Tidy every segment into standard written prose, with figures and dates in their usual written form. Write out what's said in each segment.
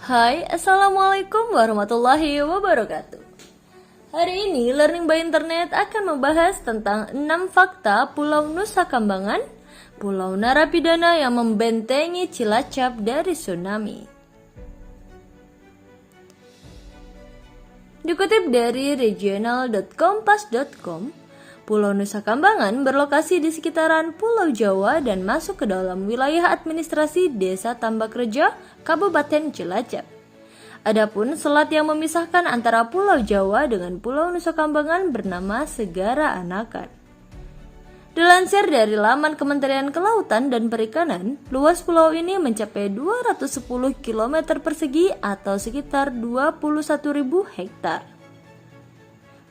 Hai, Assalamualaikum warahmatullahi wabarakatuh. Hari ini Learning by Internet akan membahas tentang 6 fakta Pulau Nusa Kambangan, pulau narapidana yang membentengi Cilacap dari tsunami. Dikutip dari regional.kompas.com, Pulau Nusa Kambangan berlokasi di sekitaran Pulau Jawa dan masuk ke dalam wilayah administrasi Desa Tambakrejo, Kabupaten Cilacap. Adapun selat yang memisahkan antara Pulau Jawa dengan Pulau Nusa Kambangan bernama Segara Anakan. Dilansir dari laman Kementerian Kelautan dan Perikanan, luas pulau ini mencapai 210 km persegi atau sekitar 21.000 hektar.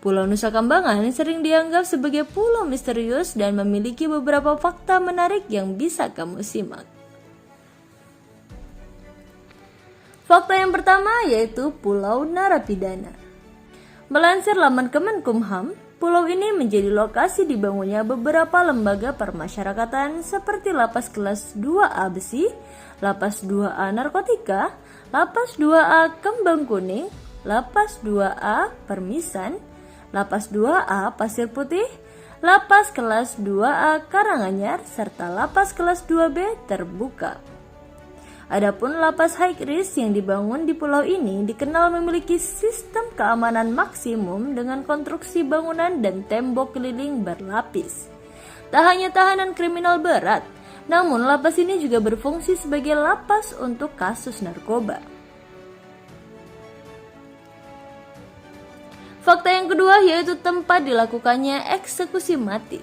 Pulau Nusa Kambangan sering dianggap sebagai pulau misterius dan memiliki beberapa fakta menarik yang bisa kamu simak. Fakta yang pertama yaitu Pulau Narapidana. Melansir laman Kemenkumham, pulau ini menjadi lokasi dibangunnya beberapa lembaga permasyarakatan seperti Lapas Kelas 2A Besi, Lapas 2A Narkotika, Lapas 2A Kembang Kuning, Lapas 2A Permisan, Lapas 2A Pasir Putih, Lapas Kelas 2A Karanganyar, serta Lapas Kelas 2B Terbuka. Adapun lapas high risk yang dibangun di pulau ini dikenal memiliki sistem keamanan maksimum dengan konstruksi bangunan dan tembok keliling berlapis. Tak hanya tahanan kriminal berat, namun lapas ini juga berfungsi sebagai lapas untuk kasus narkoba. Fakta yang kedua yaitu tempat dilakukannya eksekusi mati.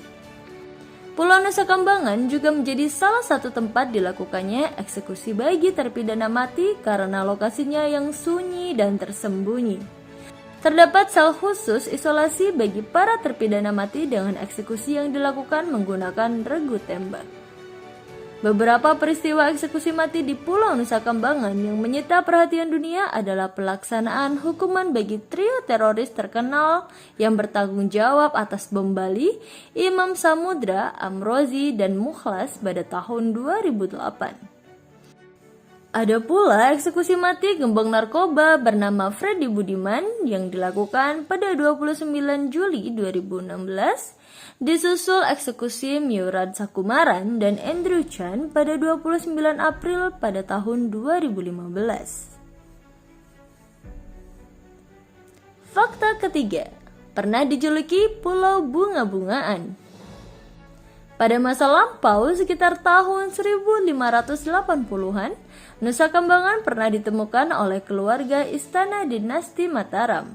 Pulau Nusa Kambangan juga menjadi salah satu tempat dilakukannya eksekusi bagi terpidana mati karena lokasinya yang sunyi dan tersembunyi. Terdapat sel khusus isolasi bagi para terpidana mati dengan eksekusi yang dilakukan menggunakan regu tembak. Beberapa peristiwa eksekusi mati di Pulau Nusa Kambangan yang menyita perhatian dunia adalah pelaksanaan hukuman bagi trio teroris terkenal yang bertanggung jawab atas bom Bali, Imam Samudra, Amrozi, dan Mukhlas pada tahun 2008. Ada pula eksekusi mati gembong narkoba bernama Freddy Budiman yang dilakukan pada 29 Juli 2016, disusul eksekusi Murad Sakumaran dan Andrew Chan pada 29 April pada tahun 2015. Fakta ketiga, pernah dijuluki Pulau Bunga-Bungaan. Pada masa lampau sekitar tahun 1580-an, Nusa Kambangan pernah ditemukan oleh keluarga istana dinasti Mataram.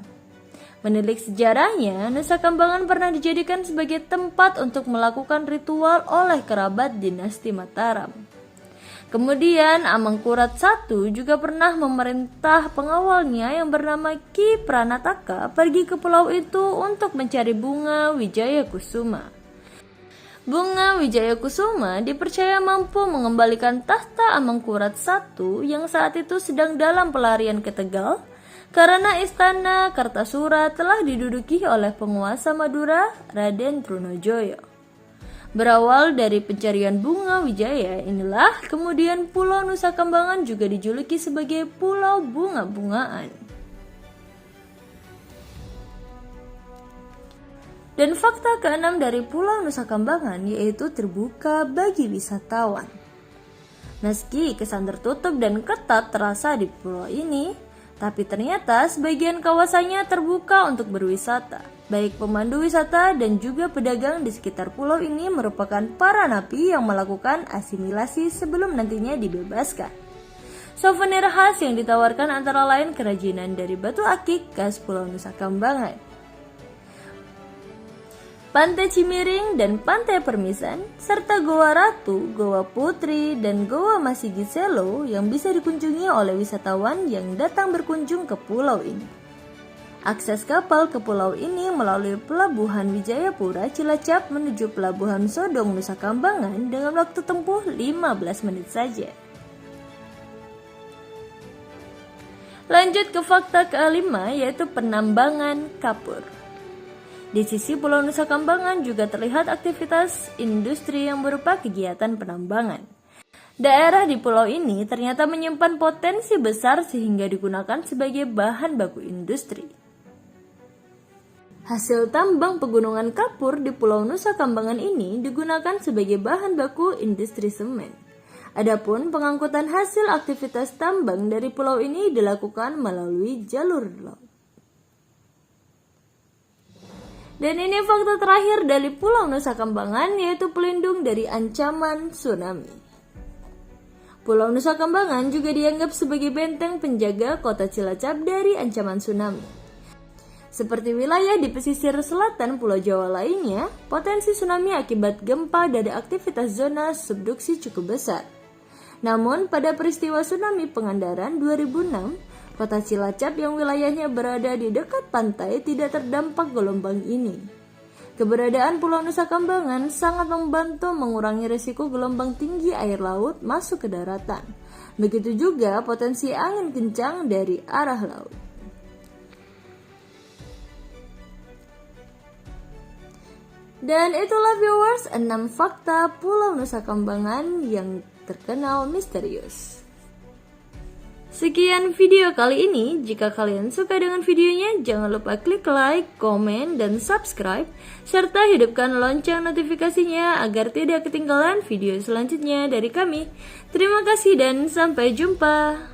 Menilik sejarahnya, Nusa Kambangan pernah dijadikan sebagai tempat untuk melakukan ritual oleh kerabat dinasti Mataram. Kemudian Amangkurat I juga pernah memerintah pengawalnya yang bernama Ki Pranataka pergi ke pulau itu untuk mencari bunga Wijaya Kusuma. Bunga Wijaya Kusuma dipercaya mampu mengembalikan tahta Amangkurat I yang saat itu sedang dalam pelarian ke Tegal, karena istana Kartasura telah diduduki oleh penguasa Madura, Raden Trunojoyo. Berawal dari pencarian bunga Wijaya inilah kemudian Pulau Nusa Kambangan juga dijuluki sebagai Pulau Bunga-Bungaan. Dan fakta keenam dari Pulau Nusa Kambangan yaitu terbuka bagi wisatawan. Meski kesan tertutup dan ketat terasa di pulau ini, tapi ternyata sebagian kawasannya terbuka untuk berwisata. Baik pemandu wisata dan juga pedagang di sekitar pulau ini merupakan para napi yang melakukan asimilasi sebelum nantinya dibebaskan. Souvenir khas yang ditawarkan antara lain kerajinan dari batu akik khas Pulau Nusa Kambangan, Pantai Cimiring dan Pantai Permisan, serta Goa Ratu, Goa Putri, dan Goa Masigiselo yang bisa dikunjungi oleh wisatawan yang datang berkunjung ke pulau ini. Akses kapal ke pulau ini melalui Pelabuhan Wijayapura Cilacap menuju Pelabuhan Sodong Nusa Kambangan dengan waktu tempuh 15 menit saja. Lanjut ke fakta kelima yaitu penambangan kapur. Di sisi Pulau Nusa Kambangan juga terlihat aktivitas industri yang berupa kegiatan penambangan. Daerah di pulau ini ternyata menyimpan potensi besar sehingga digunakan sebagai bahan baku industri. Hasil tambang pegunungan kapur di Pulau Nusa Kambangan ini digunakan sebagai bahan baku industri semen. Adapun pengangkutan hasil aktivitas tambang dari pulau ini dilakukan melalui jalur laut. Dan ini fakta terakhir dari Pulau Nusa Kambangan, yaitu pelindung dari ancaman tsunami. Pulau Nusa Kambangan juga dianggap sebagai benteng penjaga kota Cilacap dari ancaman tsunami. Seperti wilayah di pesisir selatan Pulau Jawa lainnya, potensi tsunami akibat gempa dari aktivitas zona subduksi cukup besar. Namun, pada peristiwa tsunami Pangandaran 2006, kota Cilacap yang wilayahnya berada di dekat pantai tidak terdampak gelombang ini. Keberadaan Pulau Nusa Kambangan sangat membantu mengurangi risiko gelombang tinggi air laut masuk ke daratan. Begitu juga potensi angin kencang dari arah laut. Dan itulah viewers 6 fakta Pulau Nusa Kambangan yang terkenal misterius. Sekian video kali ini. Jika kalian suka dengan videonya, jangan lupa klik like, komen, dan subscribe, serta hidupkan lonceng notifikasinya agar tidak ketinggalan video selanjutnya dari kami. Terima kasih dan sampai jumpa.